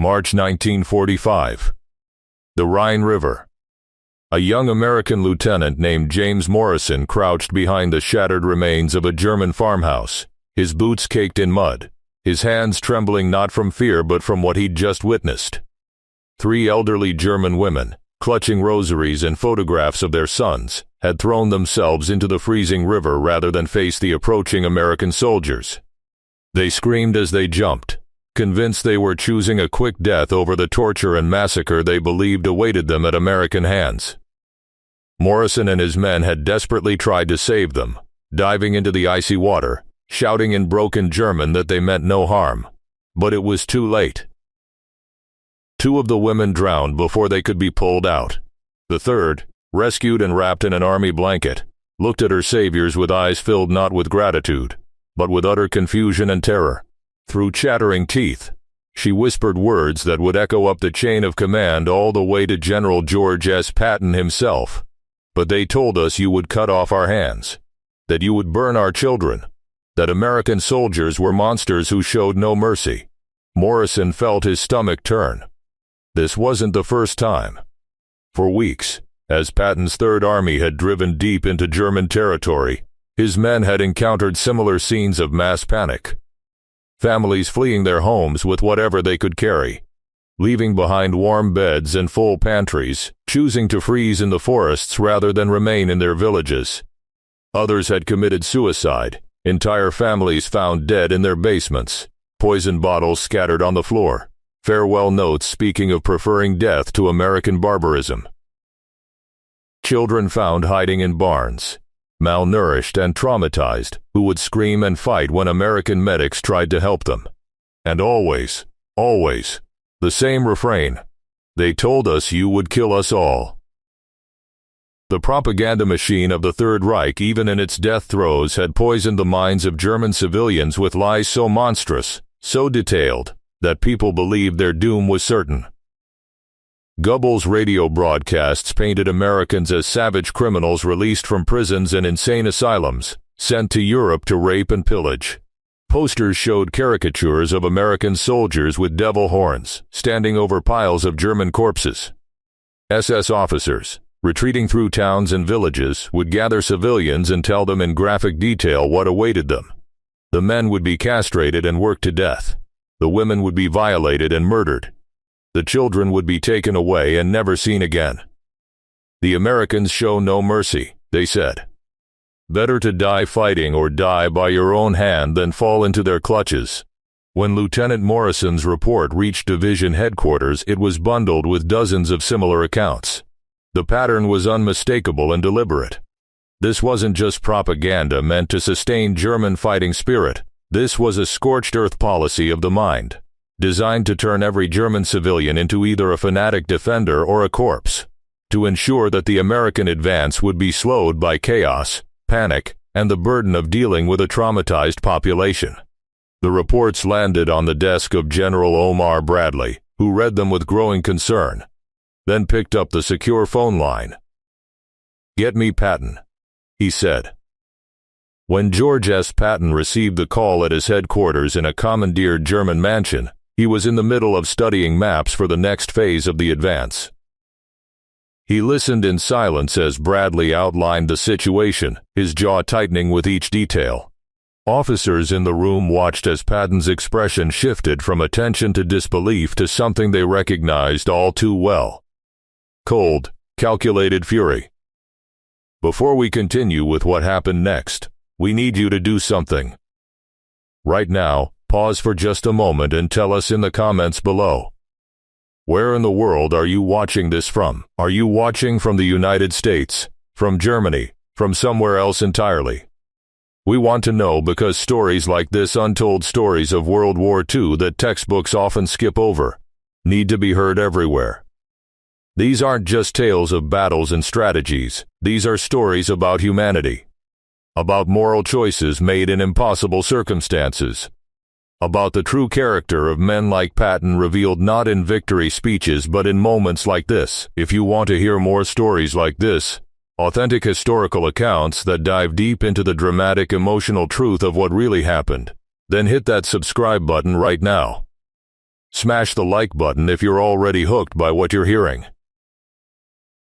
March 1945. The Rhine River. A young American lieutenant named James Morrison crouched behind the shattered remains of a German farmhouse, his boots caked in mud, his hands trembling not from fear but from what he'd just witnessed. 3 elderly German women, clutching rosaries and photographs of their sons, had thrown themselves into the freezing river rather than face the approaching American soldiers. They screamed as they jumped, convinced they were choosing a quick death over the torture and massacre they believed awaited them at American hands. Morrison and his men had desperately tried to save them, diving into the icy water, shouting in broken German that they meant no harm. But it was too late. 2 of the women drowned before they could be pulled out. The third, rescued and wrapped in an army blanket, looked at her saviors with eyes filled not with gratitude, but with utter confusion and terror. Through chattering teeth, she whispered words that would echo up the chain of command all the way to General George S. Patton himself. But they told us you would cut off our hands, that you would burn our children, that American soldiers were monsters who showed no mercy. Morrison felt his stomach turn. This wasn't the first time. For weeks, as Patton's Third Army had driven deep into German territory, his men had encountered similar scenes of mass panic. Families fleeing their homes with whatever they could carry, leaving behind warm beds and full pantries, choosing to freeze in the forests rather than remain in their villages. Others had committed suicide, entire families found dead in their basements, poison bottles scattered on the floor, farewell notes speaking of preferring death to American barbarism. Children found hiding in barns, malnourished and traumatized, who would scream and fight when American medics tried to help them. And always, the same refrain: they told us you would kill us all. The propaganda machine of the Third Reich, even in its death throes, had poisoned the minds of German civilians with lies so monstrous, so detailed, that people believed their doom was certain. Goebbels' radio broadcasts painted Americans as savage criminals released from prisons and insane asylums, sent to Europe to rape and pillage. Posters showed caricatures of American soldiers with devil horns, standing over piles of German corpses. SS officers, retreating through towns and villages, would gather civilians and tell them in graphic detail what awaited them. The men would be castrated and worked to death. The women would be violated and murdered. The children would be taken away and never seen again. The Americans show no mercy, they said. Better to die fighting or die by your own hand than fall into their clutches. When Lieutenant Morrison's report reached division headquarters, it was bundled with dozens of similar accounts. The pattern was unmistakable and deliberate. This wasn't just propaganda meant to sustain German fighting spirit. This was a scorched earth policy of the mind, designed to turn every German civilian into either a fanatic defender or a corpse, to ensure that the American advance would be slowed by chaos, panic, and the burden of dealing with a traumatized population. The reports landed on the desk of General Omar Bradley, who read them with growing concern, then picked up the secure phone line. "Get me Patton," he said. When George S. Patton received the call at his headquarters in a commandeered German mansion, he was in the middle of studying maps for the next phase of the advance. He listened in silence as Bradley outlined the situation, his jaw tightening with each detail. Officers in the room watched as Patton's expression shifted from attention to disbelief to something they recognized all too well: cold, calculated fury. "Before we continue with what happened next, we need you to do something. Right now, pause for just a moment and tell us in the comments below. Where in the world are you watching this from? Are you watching from the United States, from Germany, from somewhere else entirely? We want to know, because stories like this, untold stories of World War II that textbooks often skip over, need to be heard everywhere. These aren't just tales of battles and strategies. These are stories about humanity. About moral choices made in impossible circumstances. About the true character of men like Patton, revealed not in victory speeches but in moments like this. If you want to hear more stories like this, authentic historical accounts that dive deep into the dramatic, emotional truth of what really happened, then hit that subscribe button right now. Smash the like button if you're already hooked by what you're hearing.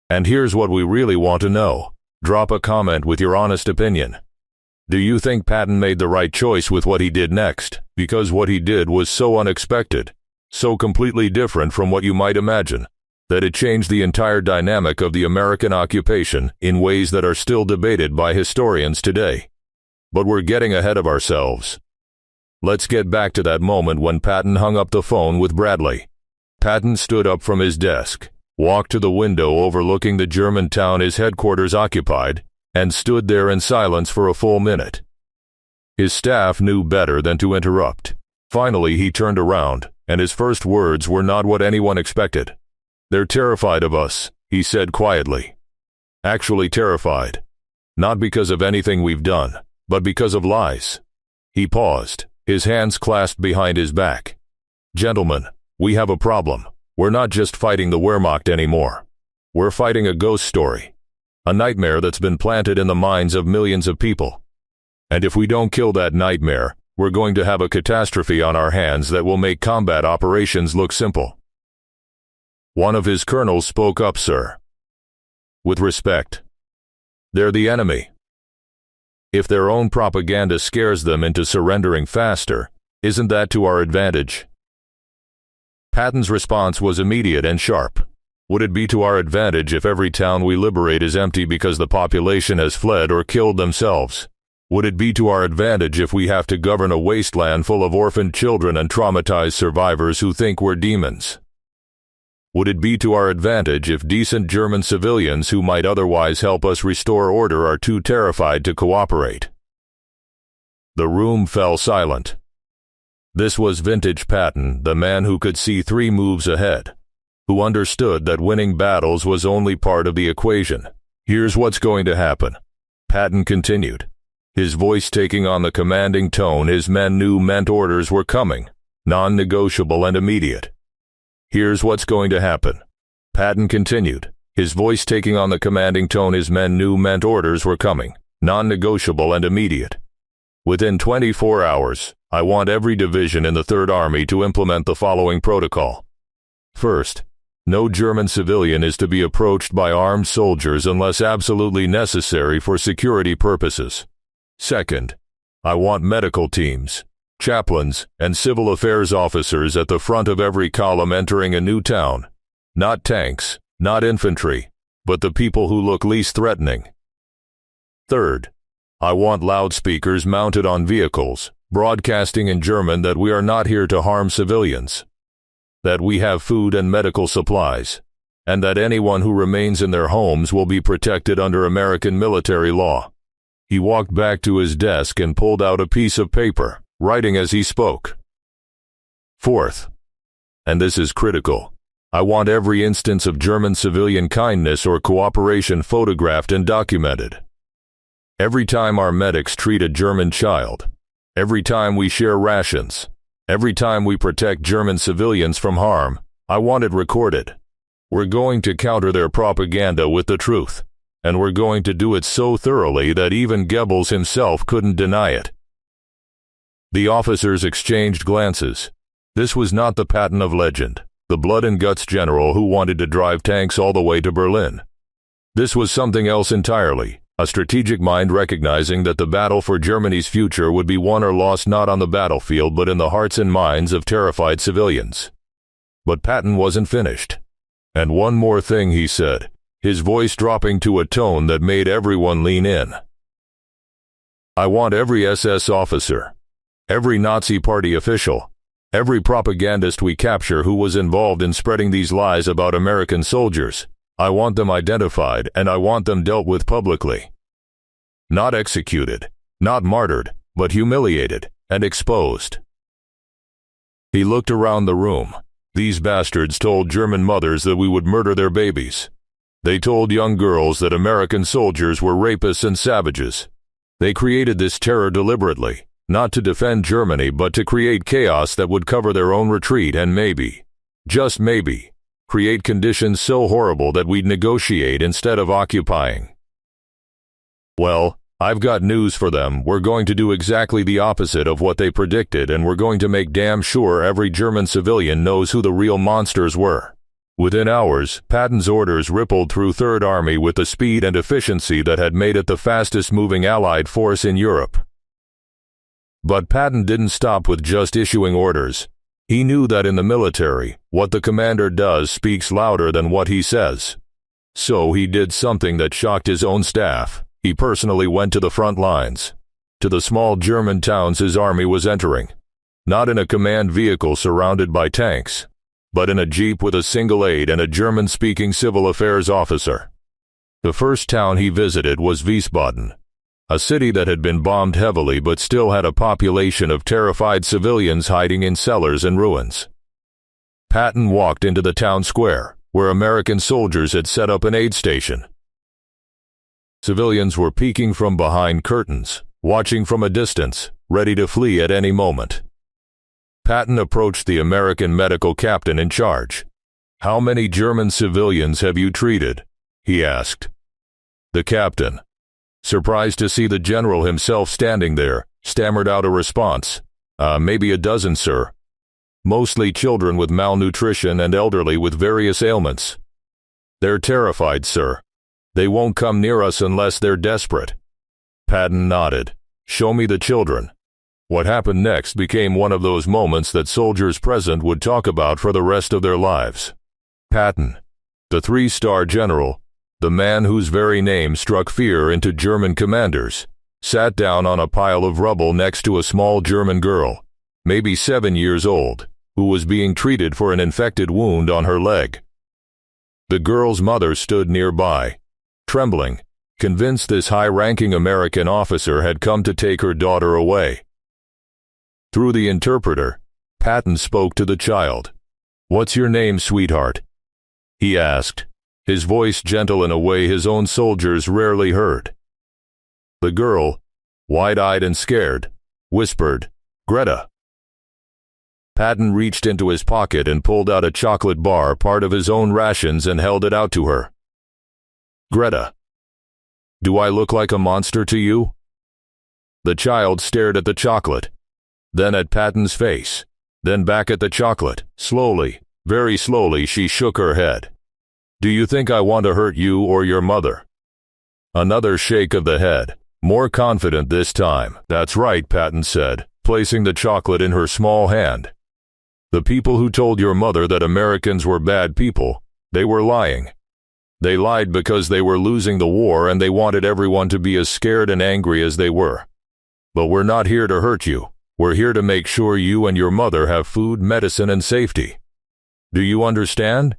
And here's what we really want to know. Drop a comment with your honest opinion. Do you think Patton made the right choice with what he did next? Because what he did was so unexpected, so completely different from what you might imagine, that it changed the entire dynamic of the American occupation in ways that are still debated by historians today. But we're getting ahead of ourselves. Let's get back to that moment when Patton hung up the phone with Bradley. Patton stood up from his desk, walked to the window overlooking the German town his headquarters occupied, and stood there in silence for a full minute. His staff knew better than to interrupt. Finally, he turned around, and his first words were not what anyone expected. "They're terrified of us," he said quietly. "Actually terrified. Not because of anything we've done, but because of lies." He paused, his hands clasped behind his back. "Gentlemen, we have a problem. We're not just fighting the Wehrmacht anymore. We're fighting a ghost story. A nightmare that's been planted in the minds of millions of people. And if we don't kill that nightmare, we're going to have a catastrophe on our hands that will make combat operations look simple." One of his colonels spoke up, "Sir. With respect. They're the enemy. If their own propaganda scares them into surrendering faster, isn't that to our advantage?" Patton's response was immediate and sharp. "Would it be to our advantage if every town we liberate is empty because the population has fled or killed themselves? Would it be to our advantage if we have to govern a wasteland full of orphaned children and traumatized survivors who think we're demons? Would it be to our advantage if decent German civilians who might otherwise help us restore order are too terrified to cooperate?" The room fell silent. This was vintage Patton, the man who could see 3 moves ahead, who understood that winning battles was only part of the equation. "Here's what's going to happen," Patton continued, his voice taking on the commanding tone his men knew meant orders were coming, non-negotiable and immediate. "Here's what's going to happen," Patton continued, his voice taking on the commanding tone his men knew meant orders were coming, non-negotiable and immediate. "Within 24 hours, I want every division in the Third Army to implement the following protocol. First, no German civilian is to be approached by armed soldiers unless absolutely necessary for security purposes. Second, I want medical teams, chaplains, and civil affairs officers at the front of every column entering a new town. Not tanks, not infantry, but the people who look least threatening. Third, I want loudspeakers mounted on vehicles, broadcasting in German that we are not here to harm civilians, that we have food and medical supplies, and that anyone who remains in their homes will be protected under American military law." He walked back to his desk and pulled out a piece of paper, writing as he spoke. "Fourth, and this is critical, I want every instance of German civilian kindness or cooperation photographed and documented. Every time our medics treat a German child, every time we share rations, every time we protect German civilians from harm, I want it recorded. We're going to counter their propaganda with the truth, and we're going to do it so thoroughly that even Goebbels himself couldn't deny it." The officers exchanged glances. This was not the Patton of legend, the blood-and-guts general who wanted to drive tanks all the way to Berlin. This was something else entirely, a strategic mind recognizing that the battle for Germany's future would be won or lost not on the battlefield but in the hearts and minds of terrified civilians. But Patton wasn't finished. "And one more thing," he said, his voice dropping to a tone that made everyone lean in. "I want every SS officer, every Nazi Party official, every propagandist we capture who was involved in spreading these lies about American soldiers, I want them identified and I want them dealt with publicly. Not executed, not martyred, but humiliated and exposed." He looked around the room. "These bastards told German mothers that we would murder their babies. They told young girls that American soldiers were rapists and savages. They created this terror deliberately, not to defend Germany but to create chaos that would cover their own retreat and maybe, just maybe, create conditions so horrible that we'd negotiate instead of occupying. Well, I've got news for them. We're going to do exactly the opposite of what they predicted, and we're going to make damn sure every German civilian knows who the real monsters were." Within hours, Patton's orders rippled through Third Army with the speed and efficiency that had made it the fastest-moving Allied force in Europe. But Patton didn't stop with just issuing orders. He knew that in the military, what the commander does speaks louder than what he says. So he did something that shocked his own staff. He personally went to the front lines, to the small German towns his army was entering. Not in a command vehicle surrounded by tanks, but in a jeep with a single aide and a German-speaking civil affairs officer. The first town he visited was Wiesbaden, a city that had been bombed heavily but still had a population of terrified civilians hiding in cellars and ruins. Patton walked into the town square, where American soldiers had set up an aid station. Civilians were peeking from behind curtains, watching from a distance, ready to flee at any moment. Patton approached the American medical captain in charge. "How many German civilians have you treated?" he asked. The captain, surprised to see the general himself standing there, stammered out a response. Maybe a dozen, sir. Mostly children with malnutrition and elderly with various ailments. They're terrified, sir. They won't come near us unless they're desperate." Patton nodded. "Show me the children." What happened next became one of those moments that soldiers present would talk about for the rest of their lives. Patton, the three-star general, the man whose very name struck fear into German commanders, sat down on a pile of rubble next to a small German girl, maybe 7 years old, who was being treated for an infected wound on her leg. The girl's mother stood nearby, trembling, convinced this high-ranking American officer had come to take her daughter away. Through the interpreter, Patton spoke to the child. "What's your name, sweetheart?" he asked, his voice gentle in a way his own soldiers rarely heard. The girl, wide-eyed and scared, whispered, "Greta." Patton reached into his pocket and pulled out a chocolate bar, part of his own rations, and held it out to her. "Greta, do I look like a monster to you?" The child stared at the chocolate, then at Patton's face, then back at the chocolate. Slowly, very slowly, she shook her head. "Do you think I want to hurt you or your mother?" Another shake of the head, more confident this time. "That's right," Patton said, placing the chocolate in her small hand. "The people who told your mother that Americans were bad people, they were lying. They lied because they were losing the war and they wanted everyone to be as scared and angry as they were. But we're not here to hurt you. We're here to make sure you and your mother have food, medicine, and safety. Do you understand?"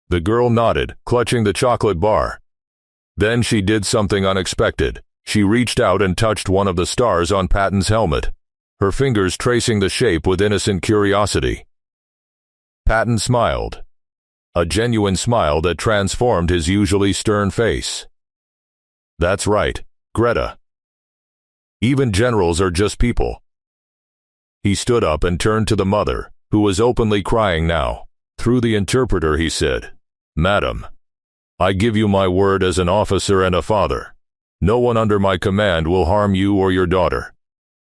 The girl nodded, clutching the chocolate bar. Then she did something unexpected. She reached out and touched one of the stars on Patton's helmet, her fingers tracing the shape with innocent curiosity. Patton smiled, a genuine smile that transformed his usually stern face. "That's right, Greta. Even generals are just people." He stood up and turned to the mother, who was openly crying now. Through the interpreter he said, "Madam, I give you my word as an officer and a father. No one under my command will harm you or your daughter.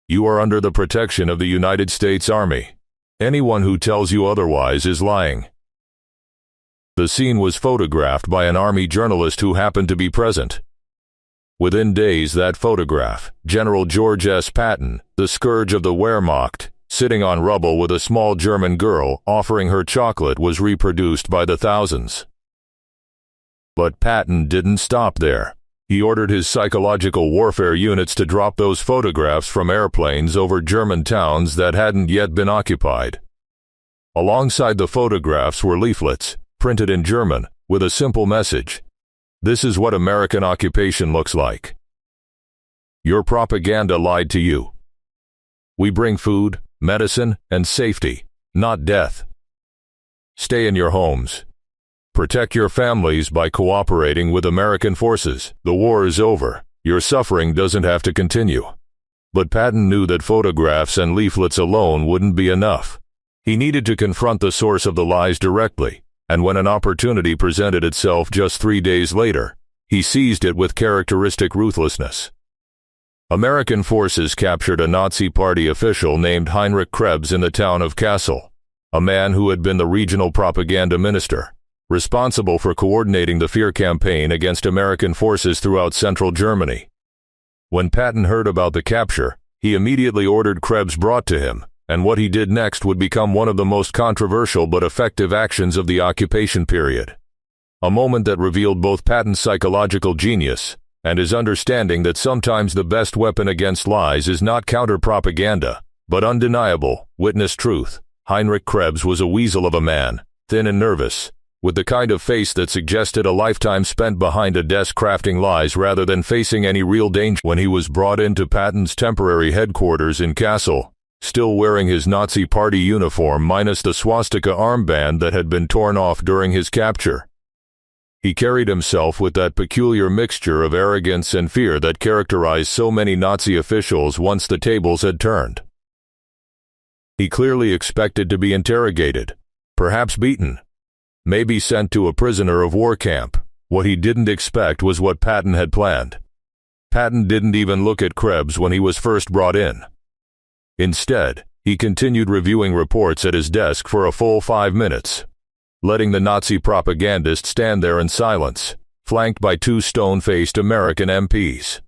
You are under the protection of the United States Army. Anyone who tells you otherwise is lying." The scene was photographed by an Army journalist who happened to be present. Within days, that photograph, General George S. Patton, the scourge of the Wehrmacht, sitting on rubble with a small German girl offering her chocolate, was reproduced by the thousands. But Patton didn't stop there. He ordered his psychological warfare units to drop those photographs from airplanes over German towns that hadn't yet been occupied. Alongside the photographs were leaflets, printed in German, with a simple message. "This is what American occupation looks like. Your propaganda lied to you. We bring food, medicine, and safety, not death. Stay in your homes. Protect your families by cooperating with American forces. The war is over. Your suffering doesn't have to continue." But Patton knew that photographs and leaflets alone wouldn't be enough. He needed to confront the source of the lies directly, and when an opportunity presented itself just 3 days later, he seized it with characteristic ruthlessness. American forces captured a Nazi Party official named Heinrich Krebs in the town of Kassel, a man who had been the regional propaganda minister, responsible for coordinating the fear campaign against American forces throughout central Germany. When Patton heard about the capture, he immediately ordered Krebs brought to him, and what he did next would become one of the most controversial but effective actions of the occupation period. A moment that revealed both Patton's psychological genius and his understanding that sometimes the best weapon against lies is not counter-propaganda, but undeniable, witness truth. Heinrich Krebs was a weasel of a man, thin and nervous, with the kind of face that suggested a lifetime spent behind a desk crafting lies rather than facing any real danger. When he was brought into Patton's temporary headquarters in Kassel, still wearing his Nazi Party uniform minus the swastika armband that had been torn off during his capture, he carried himself with that peculiar mixture of arrogance and fear that characterized so many Nazi officials once the tables had turned. He clearly expected to be interrogated, perhaps beaten, maybe sent to a prisoner of war camp. What he didn't expect was what Patton had planned. Patton didn't even look at Krebs when he was first brought in. Instead, he continued reviewing reports at his desk for a full 5 minutes, letting the Nazi propagandist stand there in silence, flanked by 2 stone-faced American MPs.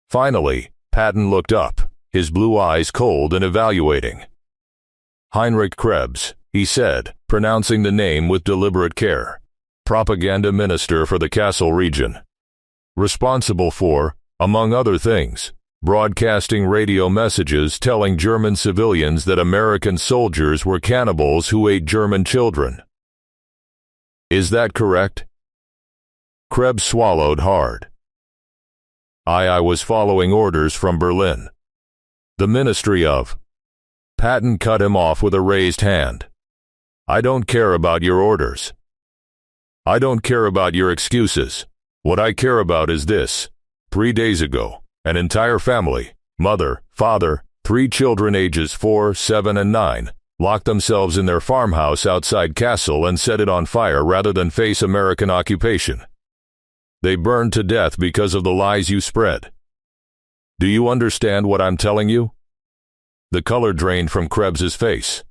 Finally, Patton looked up, his blue eyes cold and evaluating. "Heinrich Krebs," he said, pronouncing the name with deliberate care. "Propaganda minister for the Kassel region. Responsible for, among other things, broadcasting radio messages telling German civilians that American soldiers were cannibals who ate German children. Is that correct?" Krebs swallowed hard. I was following orders from Berlin. The Ministry of..." Patton cut him off with a raised hand. "I don't care about your orders. I don't care about your excuses. What I care about is this. 3 days ago, an entire family, mother, father, 3 children ages 4, 7, and 9, locked themselves in their farmhouse outside Kassel and set it on fire rather than face American occupation. They burned to death because of the lies you spread. Do you understand what I'm telling you?" The color drained from Krebs's face.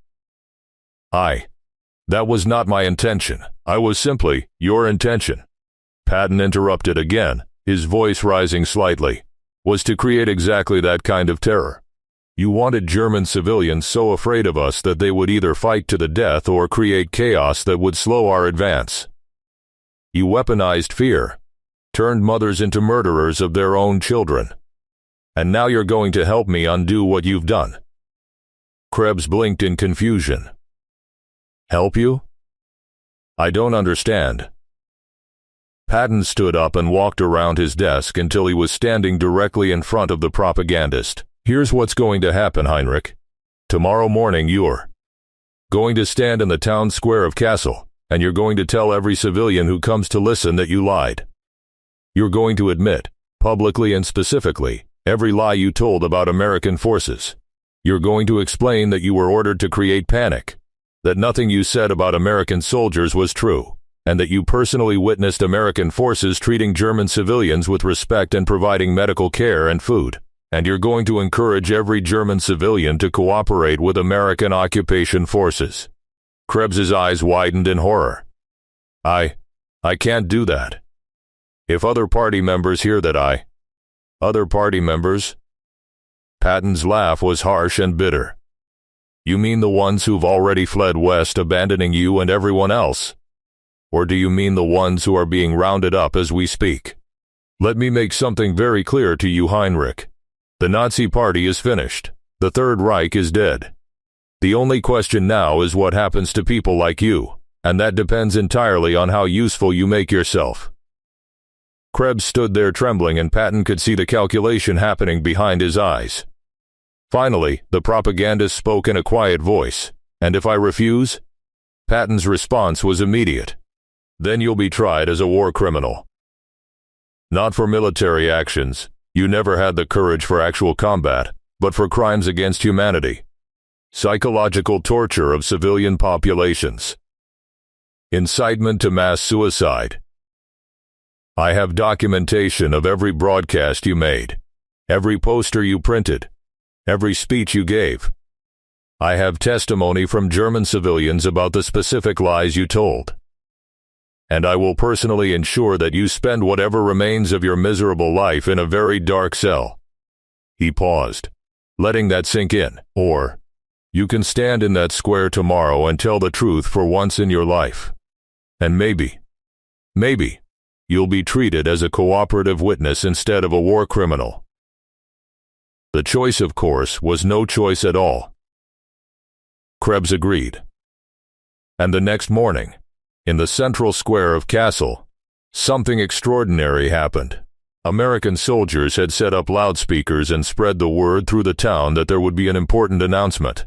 That was not my intention. I was simply, your intention." Patton interrupted again, his voice rising slightly. "Was to create exactly that kind of terror. You wanted German civilians so afraid of us that they would either fight to the death or create chaos that would slow our advance. You weaponized fear, turned mothers into murderers of their own children. And now you're going to help me undo what you've done." Krebs blinked in confusion. "Help you? I don't understand." Patton stood up and walked around his desk until he was standing directly in front of the propagandist. "Here's what's going to happen, Heinrich. Tomorrow morning you're going to stand in the town square of Kassel, and you're going to tell every civilian who comes to listen that you lied. You're going to admit, publicly and specifically, every lie you told about American forces. You're going to explain that you were ordered to create panic, that nothing you said about American soldiers was true, and that you personally witnessed American forces treating German civilians with respect and providing medical care and food. And you're going to encourage every German civilian to cooperate with American occupation forces." Krebs's eyes widened in horror. I can't do that. If other party members hear that Other party members?" Patton's laugh was harsh and bitter. "You mean the ones who've already fled west, abandoning you and everyone else? Or do you mean the ones who are being rounded up as we speak? Let me make something very clear to you, Heinrich. The Nazi Party is finished. The Third Reich is dead. The only question now is what happens to people like you, and that depends entirely on how useful you make yourself." Krebs stood there trembling, and Patton could see the calculation happening behind his eyes. Finally, the propagandist spoke in a quiet voice. "And if I refuse?" Patton's response was immediate. "Then you'll be tried as a war criminal. Not for military actions. You never had the courage for actual combat, but for crimes against humanity. Psychological torture of civilian populations. Incitement to mass suicide. I have documentation of every broadcast you made. every poster you printed, every speech you gave. I have testimony from German civilians about the specific lies you told. And I will personally ensure that you spend whatever remains of your miserable life in a very dark cell." He paused, letting that sink in. "Or, you can stand in that square tomorrow and tell the truth for once in your life. And maybe, you'll be treated as a cooperative witness instead of a war criminal." The choice, of course, was no choice at all. Krebs agreed. And the next morning, in the central square of Kassel, something extraordinary happened. American soldiers had set up loudspeakers and spread the word through the town that there would be an important announcement.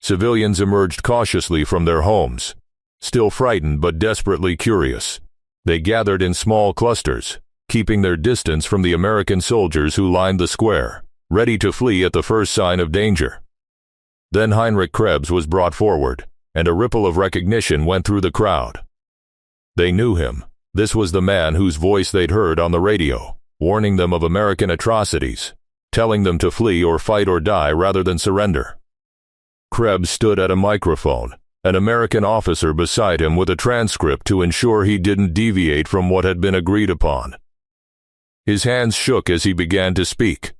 Civilians emerged cautiously from their homes, still frightened but desperately curious. They gathered in small clusters, keeping their distance from the American soldiers who lined the square, ready to flee at the first sign of danger. Then Heinrich Krebs was brought forward, and a ripple of recognition went through the crowd. They knew him. This was the man whose voice they'd heard on the radio, warning them of American atrocities, telling them to flee or fight or die rather than surrender. Krebs stood at a microphone, an American officer beside him with a transcript to ensure he didn't deviate from what had been agreed upon. His hands shook as he began to speak.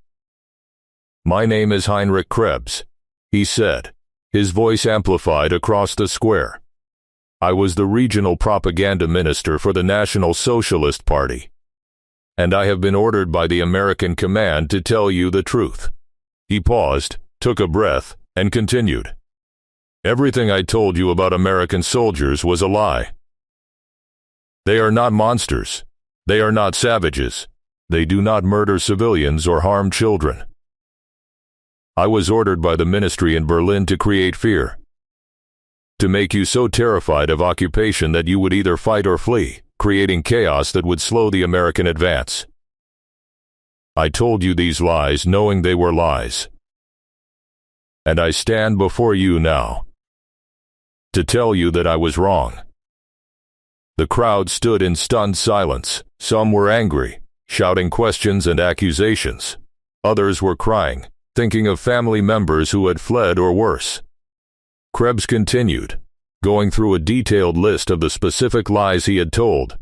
"My name is Heinrich Krebs," he said, his voice amplified across the square. "I was the regional propaganda minister for the National Socialist Party, and I have been ordered by the American command to tell you the truth." He paused, took a breath, and continued. "Everything I told you about American soldiers was a lie. They are not monsters. They are not savages. They do not murder civilians or harm children. I was ordered by the ministry in Berlin to create fear, to make you so terrified of occupation that you would either fight or flee, creating chaos that would slow the American advance. I told you these lies knowing they were lies. And I stand before you now to tell you that I was wrong." The crowd stood in stunned silence. Some were angry, shouting questions and accusations. Others were crying, thinking of family members who had fled or worse. Krebs continued, going through a detailed list of the specific lies he had told: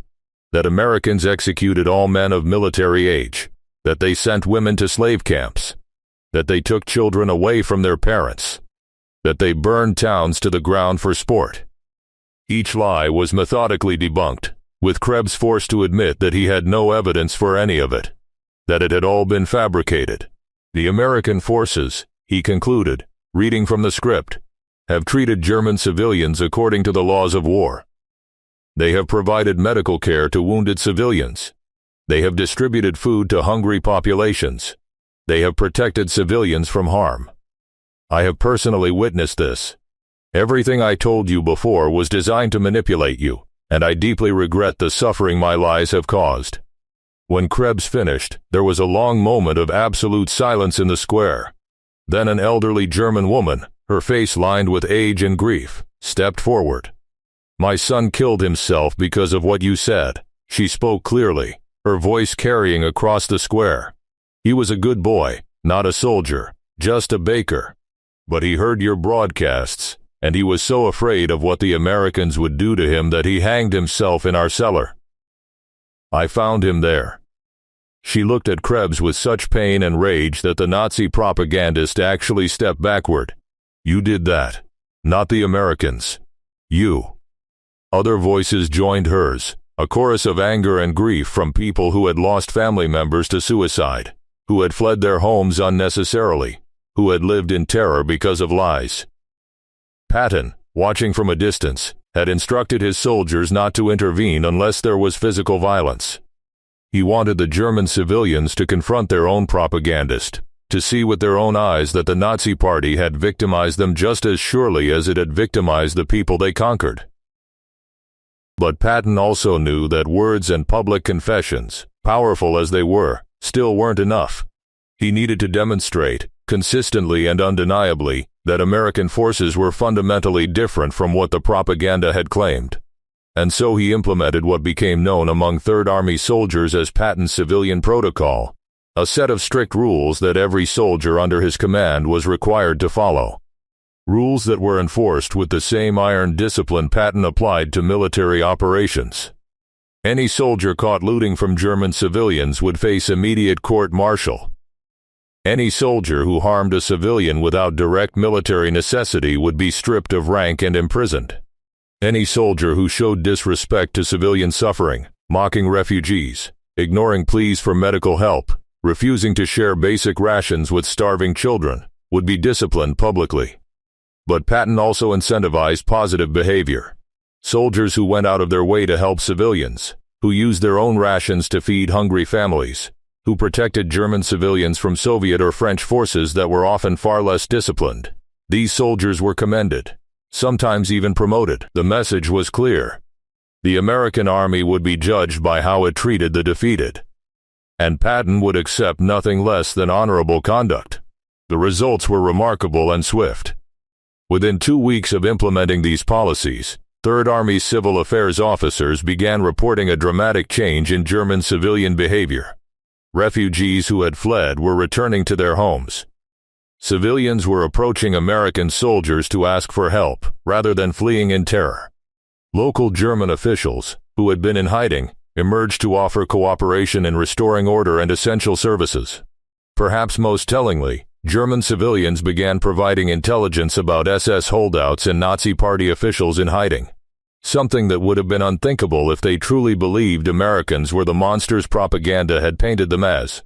that Americans executed all men of military age, that they sent women to slave camps, that they took children away from their parents, that they burned towns to the ground for sport. Each lie was methodically debunked, with Krebs forced to admit that he had no evidence for any of it, that it had all been fabricated. "The American forces," he concluded, reading from the script, "have treated German civilians according to the laws of war. They have provided medical care to wounded civilians. They have distributed food to hungry populations. They have protected civilians from harm. I have personally witnessed this. Everything I told you before was designed to manipulate you, and I deeply regret the suffering my lies have caused." When Krebs finished, there was a long moment of absolute silence in the square. Then an elderly German woman, her face lined with age and grief, stepped forward. "My son killed himself because of what you said," she spoke clearly, her voice carrying across the square. "He was a good boy, not a soldier, just a baker. But he heard your broadcasts, and he was so afraid of what the Americans would do to him that he hanged himself in our cellar. I found him there." She looked at Krebs with such pain and rage that the Nazi propagandist actually stepped backward. "You did that, not the Americans. You." Other voices joined hers, a chorus of anger and grief from people who had lost family members to suicide, who had fled their homes unnecessarily, who had lived in terror because of lies. Patton, watching from a distance, had instructed his soldiers not to intervene unless there was physical violence. He wanted the German civilians to confront their own propagandist, to see with their own eyes that the Nazi Party had victimized them just as surely as it had victimized the people they conquered. But Patton also knew that words and public confessions, powerful as they were, still weren't enough. He needed to demonstrate, consistently and undeniably, that American forces were fundamentally different from what the propaganda had claimed. And so he implemented what became known among Third Army soldiers as Patton's civilian protocol, a set of strict rules that every soldier under his command was required to follow. Rules that were enforced with the same iron discipline Patton applied to military operations. Any soldier caught looting from German civilians would face immediate court-martial. Any soldier who harmed a civilian without direct military necessity would be stripped of rank and imprisoned. Any soldier who showed disrespect to civilian suffering, mocking refugees, ignoring pleas for medical help, refusing to share basic rations with starving children, would be disciplined publicly. But Patton also incentivized positive behavior. Soldiers who went out of their way to help civilians, who used their own rations to feed hungry families, who protected German civilians from Soviet or French forces that were often far less disciplined. These soldiers were commended, sometimes even promoted. The message was clear. The American army would be judged by how it treated the defeated. And Patton would accept nothing less than honorable conduct. The results were remarkable and swift. Within 2 weeks of implementing these policies, Third Army civil affairs officers began reporting a dramatic change in German civilian behavior. Refugees who had fled were returning to their homes. Civilians were approaching American soldiers to ask for help, rather than fleeing in terror. Local German officials, who had been in hiding, emerged to offer cooperation in restoring order and essential services. Perhaps most tellingly, German civilians began providing intelligence about SS holdouts and Nazi Party officials in hiding, something that would have been unthinkable if they truly believed Americans were the monsters propaganda had painted them as.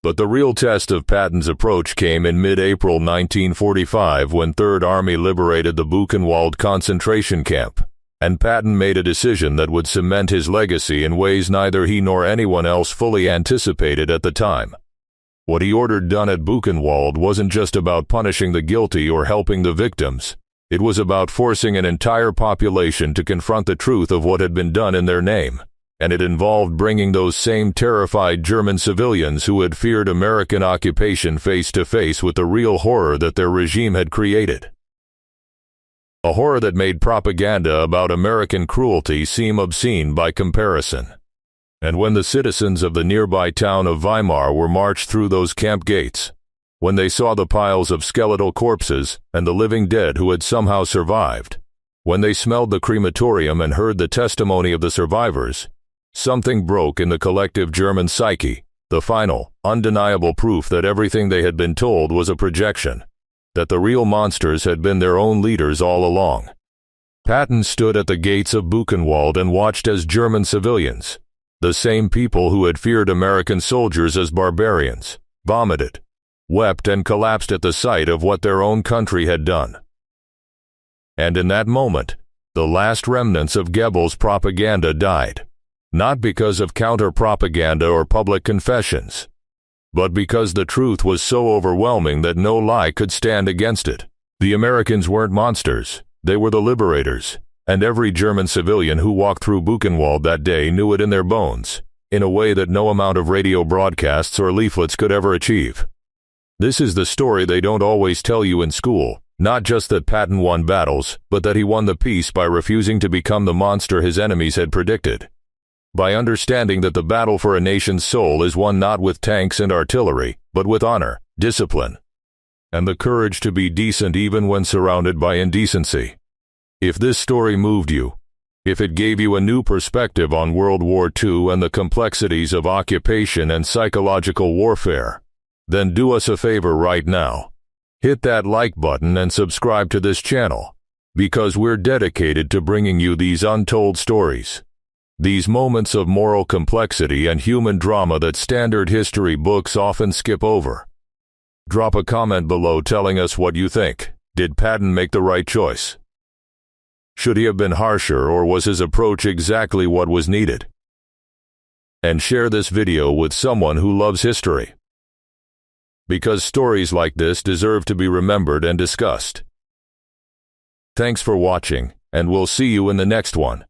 But the real test of Patton's approach came in mid-April 1945 when Third Army liberated the Buchenwald concentration camp, and Patton made a decision that would cement his legacy in ways neither he nor anyone else fully anticipated at the time. What he ordered done at Buchenwald wasn't just about punishing the guilty or helping the victims. It was about forcing an entire population to confront the truth of what had been done in their name, and it involved bringing those same terrified German civilians who had feared American occupation face to face with the real horror that their regime had created. A horror that made propaganda about American cruelty seem obscene by comparison. And when the citizens of the nearby town of Weimar were marched through those camp gates, when they saw the piles of skeletal corpses and the living dead who had somehow survived, when they smelled the crematorium and heard the testimony of the survivors, something broke in the collective German psyche, the final, undeniable proof that everything they had been told was a projection, that the real monsters had been their own leaders all along. Patton stood at the gates of Buchenwald and watched as German civilians, the same people who had feared American soldiers as barbarians, vomited, wept and collapsed at the sight of what their own country had done. And in that moment, the last remnants of Goebbels' propaganda died, not because of counter-propaganda or public confessions, but because the truth was so overwhelming that no lie could stand against it. The Americans weren't monsters, they were the liberators. And every German civilian who walked through Buchenwald that day knew it in their bones, in a way that no amount of radio broadcasts or leaflets could ever achieve. This is the story they don't always tell you in school, not just that Patton won battles, but that he won the peace by refusing to become the monster his enemies had predicted. By understanding that the battle for a nation's soul is won not with tanks and artillery, but with honor, discipline, and the courage to be decent even when surrounded by indecency. If this story moved you, if it gave you a new perspective on World War II and the complexities of occupation and psychological warfare, then do us a favor right now. Hit that like button and subscribe to this channel, because we're dedicated to bringing you these untold stories, these moments of moral complexity and human drama that standard history books often skip over. Drop a comment below telling us what you think. Did Patton make the right choice? Should he have been harsher, or was his approach exactly what was needed? And share this video with someone who loves history, because stories like this deserve to be remembered and discussed. Thanks for watching, and we'll see you in the next one.